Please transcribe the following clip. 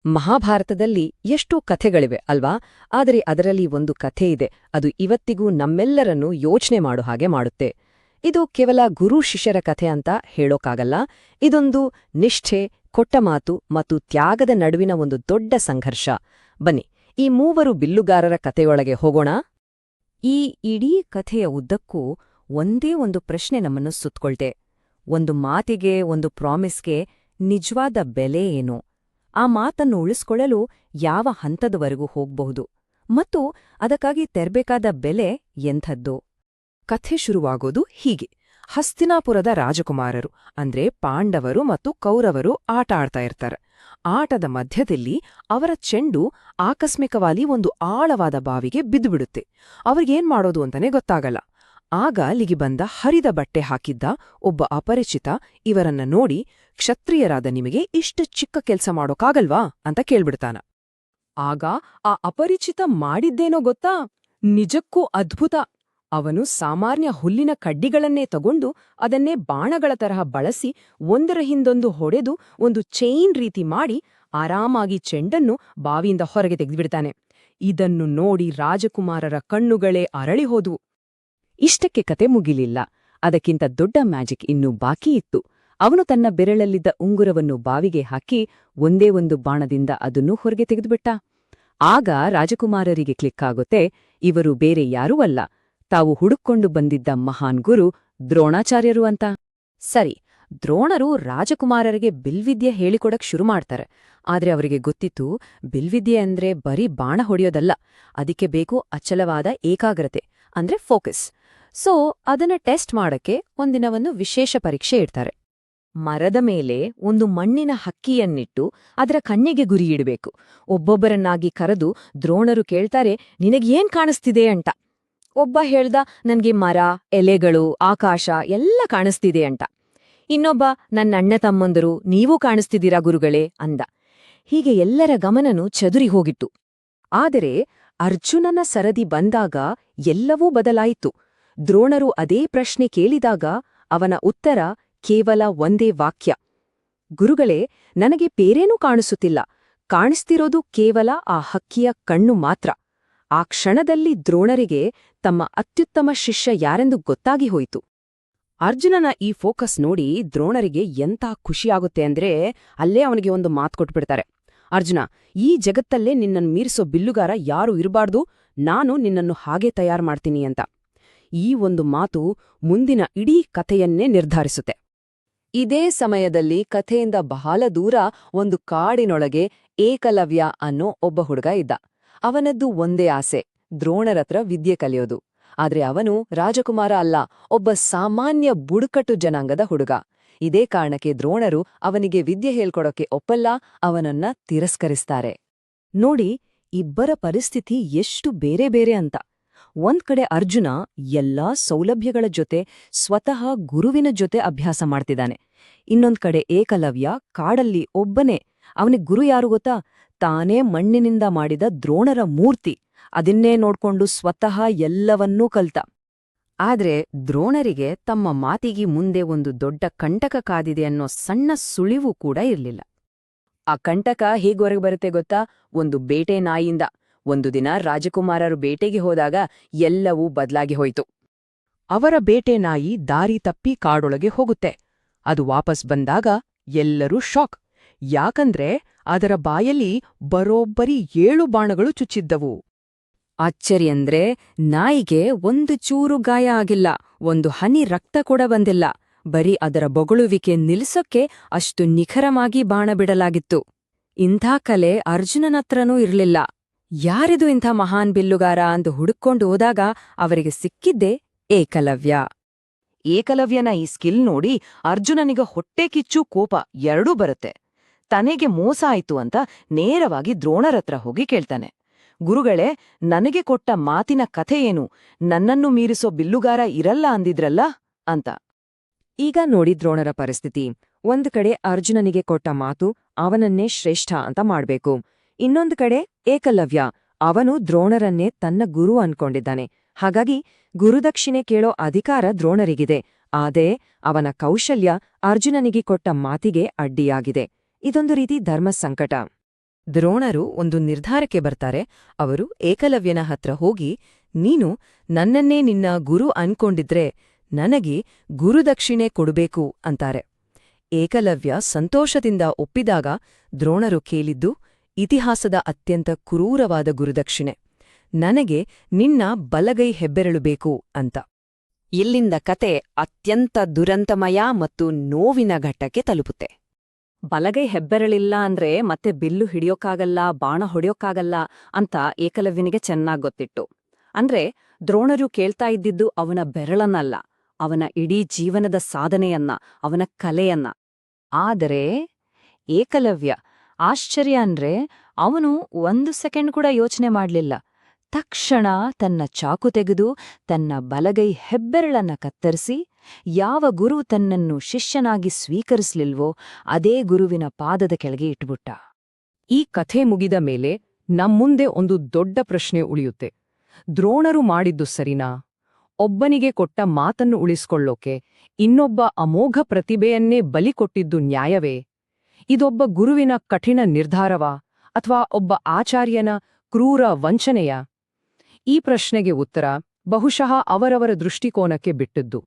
ಮಹಾಭಾರತದಲ್ಲಿ ಎಷ್ಟೋ ಕಥೆಗಳಿವೆ ಅಲ್ವಾ? ಆದರೆ ಅದರಲ್ಲಿ ಒಂದು ಕಥೆ ಇದೆ, ಅದು ಇವತ್ತಿಗೂ ನಮ್ಮೆಲ್ಲರನ್ನೂ ಯೋಚನೆ ಮಾಡೋ ಹಾಗೆ ಮಾಡುತ್ತೆ. ಇದು ಕೇವಲ ಗುರು ಶಿಷ್ಯರ ಕಥೆ ಅಂತ ಹೇಳೋಕ್ಕಾಗಲ್ಲ. ಇದೊಂದು ನಿಷ್ಠೆ, ಕೊಟ್ಟ ಮಾತು ಮತ್ತು ತ್ಯಾಗದ ನಡುವಿನ ಒಂದು ದೊಡ್ಡ ಸಂಘರ್ಷ. ಬನ್ನಿ, ಈ ಮೂವರು ಬಿಲ್ಲುಗಾರರ ಕಥೆಯೊಳಗೆ ಹೋಗೋಣ. ಈ ಇಡೀ ಕಥೆಯ ಉದ್ದಕ್ಕೂ ಒಂದೇ ಒಂದು ಪ್ರಶ್ನೆ ನಮ್ಮನ್ನು ಸುತ್ಕೊಳ್ತೆ. ಒಂದು ಮಾತಿಗೆ, ಒಂದು ಪ್ರಾಮಿಸ್ಗೆ ನಿಜವಾದ ಬೆಲೆ ಏನು? ಆ ಮಾತನ್ನು ಉಳಿಸ್ಕೊಳ್ಳಲು ಯಾವ ಹಂತದವರೆಗೂ ಹೋಗ್ಬಹುದು ಮತ್ತು ಅದಕ್ಕಾಗಿ ತೆರಬೇಕಾದ ಬೆಲೆ ಎಂಥದ್ದು? ಕಥೆ ಶುರುವಾಗೋದು ಹೀಗೆ. ಹಸ್ತಿನಾಪುರದ ರಾಜಕುಮಾರರು ಅಂದ್ರೆ ಪಾಂಡವರು ಮತ್ತು ಕೌರವರು ಆಟ ಆಡ್ತಾ ಇರ್ತಾರೆ. ಆಟದ ಮಧ್ಯದಲ್ಲಿ ಅವರ ಚೆಂಡು ಆಕಸ್ಮಿಕವಾಗಿ ಒಂದು ಆಳವಾದ ಬಾವಿಗೆ ಬಿದ್ದುಬಿಡುತ್ತೆ. ಅವ್ರಿಗೇನ್ ಮಾಡೋದು ಅಂತಾನೆ ಗೊತ್ತಾಗಲ್ಲ. ಆಗ ಅಲ್ಲಿಗೆ ಬಂದ ಹರಿದ ಬಟ್ಟೆ ಹಾಕಿದ್ದ ಒಬ್ಬ ಅಪರಿಚಿತ ಇವರನ್ನ ನೋಡಿ, ಕ್ಷತ್ರಿಯರಾದ ನಿಮಗೆ ಇಷ್ಟು ಚಿಕ್ಕ ಕೆಲ್ಸ ಮಾಡೋಕ್ಕಾಗಲ್ವಾ ಅಂತ ಕೇಳ್ಬಿಡ್ತಾನ. ಆಗ ಆ ಅಪರಿಚಿತ ಮಾಡಿದ್ದೇನೋ ಗೊತ್ತಾ? ನಿಜಕ್ಕೂ ಅದ್ಭುತ. ಅವನು ಸಾಮಾನ್ಯ ಹುಲ್ಲಿನ ಕಡ್ಡಿಗಳನ್ನೇ ತಗೊಂಡು ಅದನ್ನೇ ಬಾಣಗಳ ತರಹ ಬಳಸಿ ಒಂದರ ಹಿಂದೊಂದು ಹೊಡೆದು ಒಂದು ಚೈನ್ ರೀತಿ ಮಾಡಿ ಆರಾಮಾಗಿ ಚೆಂಡನ್ನು ಬಾವಿಯಿಂದ ಹೊರಗೆ ತೆಗೆದುಬಿಡ್ತಾನೆ. ಇದನ್ನು ನೋಡಿ ರಾಜಕುಮಾರರ ಕಣ್ಣುಗಳೇ ಅರಳಿಹೋದವು. ಇಷ್ಟಕ್ಕೆ ಕತೆ ಮುಗಿಲಿಲ್ಲ. ಅದಕ್ಕಿಂತ ದೊಡ್ಡ ಮ್ಯಾಜಿಕ್ ಇನ್ನೂ ಬಾಕಿ ಇತ್ತು. ಅವನು ತನ್ನ ಬೆರಳಲ್ಲಿದ್ದ ಉಂಗುರವನ್ನು ಬಾವಿಗೆ ಹಾಕಿ ಒಂದೇ ಒಂದು ಬಾಣದಿಂದ ಅದನ್ನು ಹೊರಗೆ ತೆಗೆದುಬಿಟ್ಟ. ಆಗ ರಾಜಕುಮಾರರಿಗೆ ಕ್ಲಿಕ್ ಆಗುತ್ತೆ, ಇವರು ಬೇರೆ ಯಾರೂ ಅಲ್ಲ, ತಾವು ಹುಡುಕೊಂಡು ಬಂದಿದ್ದ ಮಹಾನ್ ಗುರು ದ್ರೋಣಾಚಾರ್ಯರು ಅಂತ. ಸರಿ, ದ್ರೋಣರು ರಾಜಕುಮಾರರಿಗೆ ಬಿಲ್ವಿದ್ಯೆ ಹೇಳಿಕೊಡಕ್ ಶುರು ಮಾಡ್ತಾರೆ. ಆದ್ರೆ ಅವರಿಗೆ ಗೊತ್ತಿತ್ತು, ಬಿಲ್ವಿದ್ಯೆ ಅಂದ್ರೆ ಬರೀ ಬಾಣ ಹೊಡೆಯೋದಲ್ಲ, ಅದಕ್ಕೆ ಬೇಕು ಅಚಲವಾದ ಏಕಾಗ್ರತೆ ಅಂದ್ರೆ ಫೋಕಸ್. ಸೊ ಅದನ್ನ ಟೆಸ್ಟ್ ಮಾಡಕ್ಕೆ ಒಂದಿನವನ್ನು ವಿಶೇಷ ಪರೀಕ್ಷೆ ಇಡ್ತಾರೆ. ಮರದ ಮೇಲೆ ಒಂದು ಮಣ್ಣಿನ ಹಕ್ಕಿಯನ್ನಿಟ್ಟು ಅದರ ಕಣ್ಣಿಗೆ ಗುರಿಯಿಡಬೇಕು. ಒಬ್ಬೊಬ್ಬರನ್ನಾಗಿ ಕರೆದು ದ್ರೋಣರು ಕೇಳ್ತಾರೆ, ನಿನಗೇನ್ ಕಾಣಿಸ್ತಿದೆ ಅಂತ. ಒಬ್ಬ ಹೇಳ್ದ, ನನ್ಗೆ ಮರ, ಎಲೆಗಳು, ಆಕಾಶ ಎಲ್ಲ ಕಾಣಿಸ್ತಿದೆ ಅಂತ. ಇನ್ನೊಬ್ಬ, ನನ್ನ ಅಣ್ಣ ತಮ್ಮಂದರು, ನೀವೂ ಕಾಣಿಸ್ತಿದ್ದೀರಾ ಗುರುಗಳೇ ಅಂದ. ಹೀಗೆ ಎಲ್ಲರ ಗಮನನೂ ಚದುರಿ ಹೋಗಿತ್ತು. ಆದರೆ ಅರ್ಜುನನ ಸರದಿ ಬಂದಾಗ ಎಲ್ಲವೂ ಬದಲಾಯಿತು. ದ್ರೋಣರು ಅದೇ ಪ್ರಶ್ನೆ ಕೇಳಿದಾಗ ಅವನ ಉತ್ತರ ಕೇವಲ ಒಂದೇ ವಾಕ್ಯ: ಗುರುಗಳೇ, ನನಗೆ ಬೇರೇನೂ ಕಾಣಿಸುತ್ತಿಲ್ಲ, ಕಾಣಿಸ್ತಿರೋದು ಕೇವಲ ಆ ಹಕ್ಕಿಯ ಕಣ್ಣು ಮಾತ್ರ. ಆ ಕ್ಷಣದಲ್ಲಿ ದ್ರೋಣರಿಗೆ ತಮ್ಮ ಅತ್ಯುತ್ತಮ ಶಿಷ್ಯ ಯಾರೆಂದು ಗೊತ್ತಾಗಿ ಹೋಯಿತು. ಅರ್ಜುನನ ಈ ಫೋಕಸ್ ನೋಡಿ ದ್ರೋಣರಿಗೆ ಎಂಥ ಖುಷಿಯಾಗುತ್ತೆ ಅಂದ್ರೆ ಅಲ್ಲೇ ಅವನಿಗೆ ಒಂದು ಮಾತು ಕೊಟ್ಬಿಡ್ತಾರೆ. ಅರ್ಜುನ, ಈ ಜಗತ್ತಲ್ಲೇ ನಿನ್ನನ್ನು ಮೀರಿಸೋ ಬಿಲ್ಲುಗಾರ ಯಾರೂ ಇರಬಾರ್ದು, ನಾನು ನಿನ್ನನ್ನು ಹಾಗೆ ತಯಾರು ಮಾಡ್ತೀನಿ ಅಂತ. ಈ ಒಂದು ಮಾತು ಮುಂದಿನ ಇಡೀ ಕಥೆಯನ್ನೇ ನಿರ್ಧರಿಸುತ್ತೆ. ಇದೇ ಸಮಯದಲ್ಲಿ ಕಥೆಯಿಂದ ಬಹಳ ದೂರ ಒಂದು ಕಾಡಿನೊಳಗೆ ಏಕಲವ್ಯ ಅನ್ನೋ ಒಬ್ಬ ಹುಡುಗ ಇದ್ದ. ಅವನದ್ದು ಒಂದೇ ಆಸೆ, ದ್ರೋಣರತ್ರ ವಿದ್ಯೆ ಕಲಿಯೋದು. ಆದ್ರೆ ಅವನು ರಾಜಕುಮಾರ ಅಲ್ಲ, ಒಬ್ಬ ಸಾಮಾನ್ಯ ಬುಡಕಟ್ಟು ಜನಾಂಗದ ಹುಡುಗ. ಇದೇ ಕಾರಣಕ್ಕೆ ದ್ರೋಣರು ಅವನಿಗೆ ವಿದ್ಯೆ ಹೇಳ್ಕೊಡೋಕೆ ಒಪ್ಪಲ್ಲ, ಅವನನ್ನ ತಿರಸ್ಕರಿಸ್ತಾರೆ. ನೋಡಿ, ಇಬ್ಬರ ಪರಿಸ್ಥಿತಿ ಎಷ್ಟು ಬೇರೆ ಬೇರೆ ಅಂತ. ಒಂದ್ ಕಡೆ ಅರ್ಜುನ ಎಲ್ಲಾ ಸೌಲಭ್ಯಗಳ ಜೊತೆ ಸ್ವತಃ ಗುರುವಿನ ಜೊತೆ ಅಭ್ಯಾಸ ಮಾಡ್ತಿದ್ದಾನೆ. ಇನ್ನೊಂದ್ ಕಡೆ ಏಕಲವ್ಯ ಕಾಡಲ್ಲಿ ಒಬ್ಬನೇ. ಅವನಿಗೆ ಗುರು ಯಾರು ಗೊತ್ತಾ? ತಾನೇ ಮಣ್ಣಿನಿಂದ ಮಾಡಿದ ದ್ರೋಣರ ಮೂರ್ತಿ. ಅದನ್ನೇ ನೋಡ್ಕೊಂಡು ಸ್ವತಃ ಎಲ್ಲವನ್ನೂ ಕಲ್ತ. ಆದ್ರೆ ದ್ರೋಣರಿಗೆ ತಮ್ಮ ಮಾತಿಗೆ ಮುಂದೆ ಒಂದು ದೊಡ್ಡ ಕಂಟಕ ಕಾದಿದೆ ಅನ್ನೋ ಸಣ್ಣ ಸುಳಿವು ಕೂಡ ಇರ್ಲಿಲ್ಲ. ಆ ಕಂಟಕ ಹೇಗೊರಗೆ ಬರುತ್ತೆ ಗೊತ್ತಾ? ಒಂದು ಬೇಟೆ ನಾಯಿಯಿಂದ. ಒಂದು ದಿನ ರಾಜಕುಮಾರರು ಬೇಟೆಗೆ ಹೋದಾಗ ಎಲ್ಲವೂ ಬದಲಾಗಿ ಹೋಯಿತು. ಅವರ ಬೇಟೆ ನಾಯಿ ದಾರಿ ತಪ್ಪಿ ಕಾಡೊಳಗೆ ಹೋಗುತ್ತೆ. ಅದು ವಾಪಸ್ ಬಂದಾಗ ಎಲ್ಲರೂ ಶಾಕ್. ಯಾಕಂದ್ರೆ ಅದರ ಬಾಯಲ್ಲಿ ಬರೋಬ್ಬರಿ 7 ಬಾಣಗಳು ಚುಚ್ಚಿದ್ದವು. ಆಶ್ಚರ್ಯಂದ್ರೆ ನಾಯಿಗೆ ಒಂದು ಚೂರು ಗಾಯ ಆಗಿಲ್ಲ, ಒಂದು ಹನಿ ರಕ್ತ ಕೂಡ ಬಂದಿಲ್ಲ. ಬರೀ ಅದರ ಬೊಗಳುವಿಕೆ ನಿಲ್ಲಿಸೋಕ್ಕೆ ಅಷ್ಟು ನಿಖರವಾಗಿ ಬಾಣ ಬಿಡಲಾಗಿತ್ತು. ಇಂಥ ಕಲೆ ಅರ್ಜುನನತ್ರನೂ ಇರ್ಲಿಲ್ಲ. ಯಾರಿದು ಇಂಥ ಮಹಾನ್ ಬಿಲ್ಲುಗಾರ ಅಂತ ಹುಡುಕೊಂಡು ಹೋದಾಗ ಅವರಿಗೆ ಸಿಕ್ಕಿದ್ದೇ ಏಕಲವ್ಯ. ಏಕಲವ್ಯನ ಈ ಸ್ಕಿಲ್ ನೋಡಿ ಅರ್ಜುನನಿಗೆ ಹೊಟ್ಟೆ ಕಿಚ್ಚು, ಕೋಪ ಎರಡೂ ಬರುತ್ತೆ. ತನಗೆ ಮೋಸ ಆಯ್ತು ಅಂತ ನೇರವಾಗಿ ದ್ರೋಣರತ್ರ ಹೋಗಿ ಕೇಳ್ತಾನೆ, ಗುರುಗಳೇ, ನನಗೆ ಕೊಟ್ಟ ಮಾತಿನ ಕಥೆ ಏನು? ನನ್ನನ್ನು ಮೀರಿಸೋ ಬಿಲ್ಲುಗಾರ ಇರಲ್ಲ ಅಂದಿದ್ರಲ್ಲ ಅಂತ. ಈಗ ನೋಡಿ ದ್ರೋಣರ ಪರಿಸ್ಥಿತಿ. ಒಂದ್ ಕಡೆ ಅರ್ಜುನನಿಗೆ ಕೊಟ್ಟ ಮಾತು, ಅವನನ್ನೇ ಶ್ರೇಷ್ಠ ಅಂತ ಮಾಡ್ಬೇಕು. ಇನ್ನೊಂದು ಕಡೆ ಏಕಲವ್ಯ, ಅವನು ದ್ರೋಣರನ್ನೇ ತನ್ನ ಗುರು ಅನ್ಕೊಂಡಿದ್ದಾನೆ. ಹಾಗಾಗಿ ಗುರುದಕ್ಷಿಣೆ ಕೇಳೋ ಅಧಿಕಾರ ದ್ರೋಣರಿಗಿದೆ. ಆದೇ ಅವನ ಕೌಶಲ್ಯ ಅರ್ಜುನನಿಗೆ ಕೊಟ್ಟ ಮಾತಿಗೆ ಅಡ್ಡಿಯಾಗಿದೆ. ಇದೊಂದು ರೀತಿ ಧರ್ಮ ಸಂಕಟ. ದ್ರೋಣರು ಒಂದು ನಿರ್ಧಾರಕ್ಕೆ ಬರ್ತಾರೆ. ಅವರು ಏಕಲವ್ಯನ ಹತ್ರ ಹೋಗಿ, ನೀನು ನನ್ನನ್ನೇ ನಿನ್ನ ಗುರು ಅನ್ಕೊಂಡಿದ್ರೆ ನನಗೆ ಗುರುದಕ್ಷಿಣೆ ಕೊಡಬೇಕು ಅಂತಾರೆ. ಏಕಲವ್ಯ ಸಂತೋಷದಿಂದ ಒಪ್ಪಿದಾಗ ದ್ರೋಣರು ಕೇಳಿದ್ದು ಇತಿಹಾಸದ ಅತ್ಯಂತ ಕ್ರೂರವಾದ ಗುರುದಕ್ಷಿಣೆ, ನನಗೆ ನಿನ್ನ ಬಲಗೈ ಹೆಬ್ಬೆರಳು ಬೇಕು ಅಂತ. ಇಲ್ಲಿಂದ ಕತೆ ಅತ್ಯಂತ ದುರಂತಮಯ ಮತ್ತು ನೋವಿನ ಘಟ್ಟಕ್ಕೆ ತಲುಪುತ್ತೆ. ಬಲಗೈ ಹೆಬ್ಬೆರಳಿಲ್ಲ ಅಂದ್ರೆ ಮತ್ತೆ ಬಿಲ್ಲು ಹಿಡಿಯೋಕ್ಕಾಗಲ್ಲ, ಬಾಣ ಹೊಡೆಯೋಕ್ಕಾಗಲ್ಲ ಅಂತ ಏಕಲವ್ಯನಿಗೆ ಚೆನ್ನಾಗ್ ಗೊತ್ತಿತ್ತು. ಅಂದ್ರೆ ದ್ರೋಣರು ಕೇಳ್ತಾ ಇದ್ದಿದ್ದು ಅವನ ಬೆರಳನ್ನಲ್ಲ, ಅವನ ಇಡೀ ಜೀವನದ ಸಾಧನೆಯನ್ನ, ಅವನ ಕಲೆಯನ್ನ. ಆದರೆ ಏಕಲವ್ಯ ಆಶ್ಚರ್ಯ ಅಂದ್ರೆ ಅವನು 1 ಸೆಕೆಂಡ್ ಕೂಡ ಯೋಚನೆ ಮಾಡ್ಲಿಲ್ಲ. ತಕ್ಷಣ ತನ್ನ ಚಾಕು ತೆಗೆದು ತನ್ನ ಬಲಗೈ ಹೆಬ್ಬೆರಳನ್ನ ಕತ್ತರಿಸಿ, ಯಾವ ಗುರು ತನ್ನನ್ನು ಶಿಷ್ಯನಾಗಿ ಸ್ವೀಕರಿಸ್ಲಿಲ್ವೋ ಅದೇ ಗುರುವಿನ ಪಾದದ ಕೆಳಗೆ ಇಟ್ಬಿಟ್ಟ. ಈ ಕಥೆ ಮುಗಿದ ಮೇಲೆ ನಮ್ಮುಂದೆ ಒಂದು ದೊಡ್ಡ ಪ್ರಶ್ನೆ ಉಳಿಯುತ್ತೆ. ದ್ರೋಣರು ಮಾಡಿದ್ದು ಸರಿನಾ? ಒಬ್ಬನಿಗೆ ಕೊಟ್ಟ ಮಾತನ್ನು ಉಳಿಸ್ಕೊಳ್ಳೋಕೆ ಇನ್ನೊಬ್ಬ ಅಮೋಘ ಪ್ರತಿಭೆಯನ್ನೇ ಬಲಿ ಕೊಟ್ಟಿದ್ದು ನ್ಯಾಯವೇ? ಇದೊಬ್ಬ ಗುರುವಿನ ಕಠಿಣ ನಿರ್ಧಾರವಾ ಅಥವಾ ಒಬ್ಬ ಆಚಾರ್ಯನ ಕ್ರೂರ ವಂಚನೆಯ? ಈ ಪ್ರಶ್ನೆಗೆ ಉತ್ತರ ಬಹುಶಃ ಅವರವರ ದೃಷ್ಟಿಕೋನಕ್ಕೆ ಬಿಟ್ಟದ್ದು.